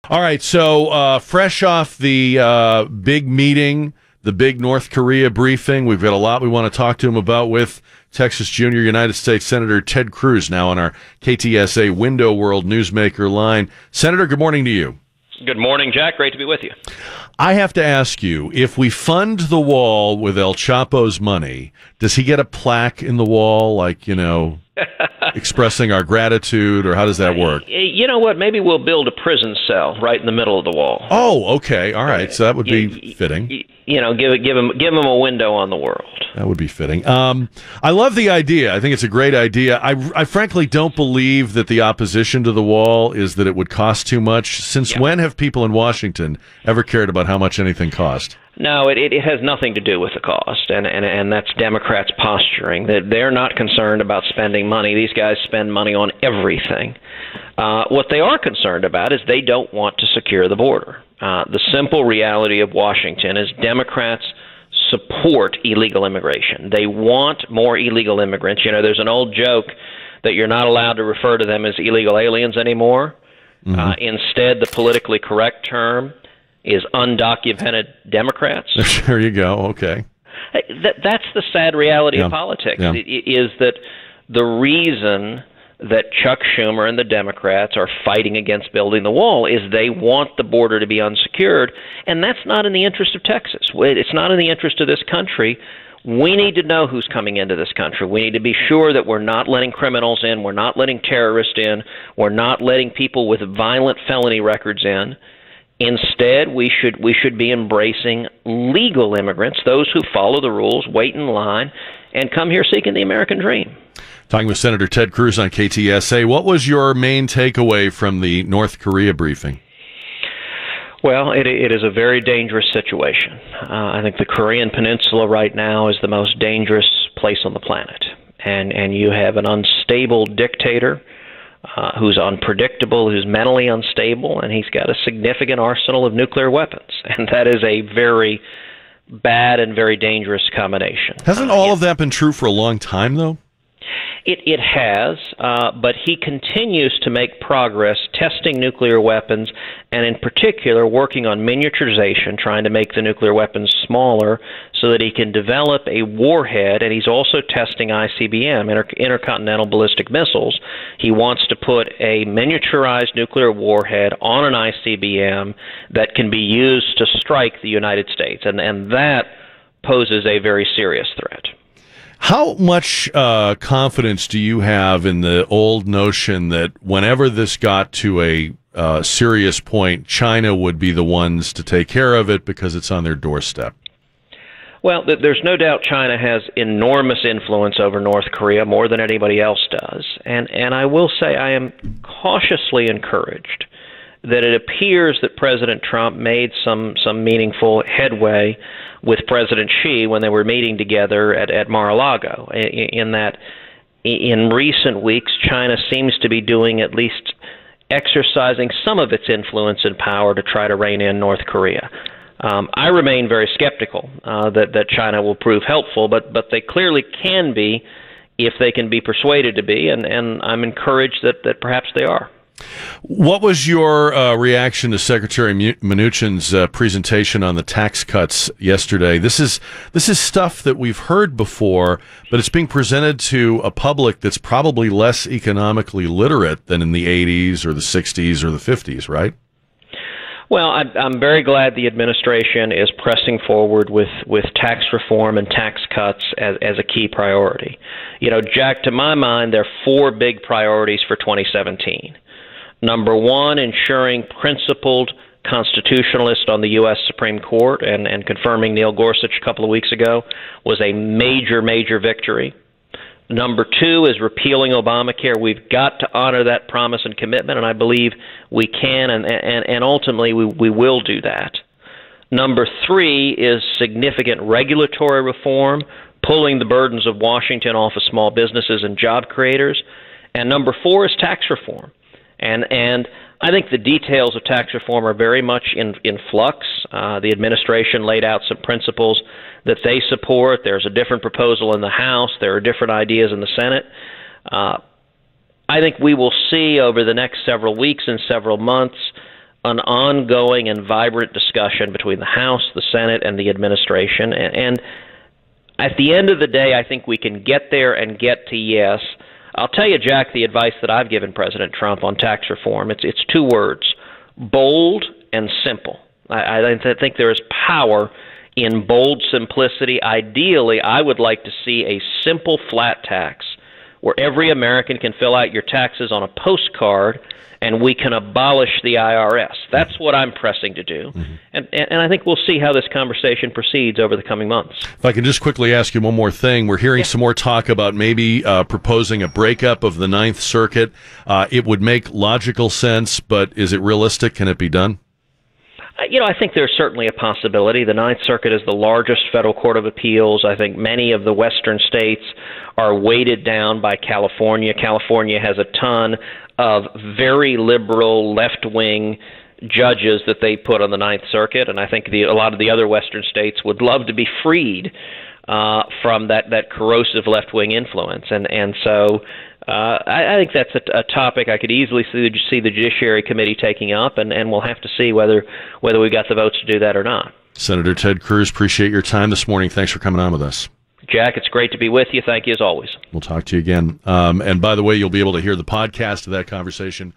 All right, so fresh off the big meeting, the big North Korea briefing, we've got a lot we want to talk to him about with Texas Junior United States Senator Ted Cruz, now on our KTSA Window World Newsmaker line. Senator, good morning to you. Good morning, Jack. Great to be with you. I have to ask you, if we fund the wall with El Chapo's money, does he get a plaque in the wall, like, expressing our gratitude, or how does that work? You know what? Maybe we'll build a prison cell right in the middle of the wall. Oh, okay. All right. So that would be fitting. Give him a window on the world. That would be fitting. I love the idea. I think it's a great idea. I frankly don't believe that the opposition to the wall is that it would cost too much. Since when have people in Washington ever cared about how much anything cost? No, it has nothing to do with the cost, and that's Democrats posturing. That they're not concerned about spending money. These guys spend money on everything. What they are concerned about is they don't want to secure the border. The simple reality of Washington is Democrats support illegal immigration. They want more illegal immigrants. There's an old joke that you're not allowed to refer to them as illegal aliens anymore. Mm-hmm. Instead, the politically correct term is undocumented Democrats. There you go. Okay. That's the sad reality of politics, is that the reason that Chuck Schumer and the Democrats are fighting against building the wall is they want the border to be unsecured, and that's not in the interest of Texas. It's not in the interest of this country. We need to know who's coming into this country. We need to be sure that we're not letting criminals in, we're not letting terrorists in, we're not letting people with violent felony records in. Instead, we should be embracing legal immigrants, those who follow the rules, wait in line, and come here seeking the American dream. Talking with Senator Ted Cruz on KTSA. What was your main takeaway from the North Korea briefing? Well, it is a very dangerous situation. I think the Korean Peninsula right now is the most dangerous place on the planet. And you have an unstable dictator who's unpredictable, who's mentally unstable, and he's got a significant arsenal of nuclear weapons. And that is a very bad and very dangerous combination. Hasn't all of that been true for a long time, though? It has, but he continues to make progress testing nuclear weapons, and in particular working on miniaturization, trying to make the nuclear weapons smaller so that he can develop a warhead, and he's also testing ICBM, intercontinental ballistic missiles. He wants to put a miniaturized nuclear warhead on an ICBM that can be used to strike the United States, and that poses a very serious threat. How much confidence do you have in the old notion that whenever this got to a serious point, China would be the ones to take care of it because it's on their doorstep? Well, there's no doubt China has enormous influence over North Korea, more than anybody else does. And I will say I am cautiously encouraged that it appears that President Trump made some meaningful headway with President Xi when they were meeting together at Mar-a-Lago, in that in recent weeks China seems to be doing, at least exercising some of its influence and power to try to rein in North Korea. I remain very skeptical that China will prove helpful, but they clearly can be if they can be persuaded to be, and I'm encouraged that perhaps they are. What was your reaction to Secretary Mnuchin's presentation on the tax cuts yesterday? This is stuff that we've heard before, but it's being presented to a public that's probably less economically literate than in the 80s or the 60s or the 50s, right? Well, I'm very glad the administration is pressing forward with tax reform and tax cuts as a key priority. Jack, to my mind, there are four big priorities for 2017. Number one, ensuring principled constitutionalist on the U.S. Supreme Court, and confirming Neil Gorsuch a couple of weeks ago was a major, major victory. Number two is repealing Obamacare. We've got to honor that promise and commitment, and I believe we can, and ultimately we will do that. Number three is significant regulatory reform, pulling the burdens of Washington off of small businesses and job creators. And number four is tax reform. And I think the details of tax reform are very much in flux. The administration laid out some principles that they support. There's a different proposal in the House. There are different ideas in the Senate. I think we will see over the next several weeks and several months an ongoing and vibrant discussion between the House, the Senate, and the administration. And at the end of the day, I think we can get there and get to yes. I'll tell you, Jack, the advice that I've given President Trump on tax reform, it's two words: bold and simple. I think there is power in bold simplicity. Ideally, I would like to see a simple flat tax where every American can fill out your taxes on a postcard and we can abolish the IRS. That's what I'm pressing to do. And I think we'll see how this conversation proceeds over the coming months. If I can just quickly ask you one more thing. We're hearing some more talk about maybe proposing a breakup of the Ninth Circuit. It would make logical sense, but is it realistic? Can it be done? I think there's certainly a possibility. The Ninth Circuit is the largest federal court of appeals. I think many of the western states are weighted down by California. California has a ton of very liberal, left-wing judges that they put on the Ninth Circuit, and I think a lot of the other western states would love to be freed from that corrosive left-wing influence. And so I think that's a topic I could easily see the Judiciary Committee taking up, and we'll have to see whether we got the votes to do that or not. Senator Ted Cruz, appreciate your time this morning. Thanks for coming on with us. Jack, it's great to be with you. Thank you as always. We'll talk to you again. And by the way, you'll be able to hear the podcast of that conversation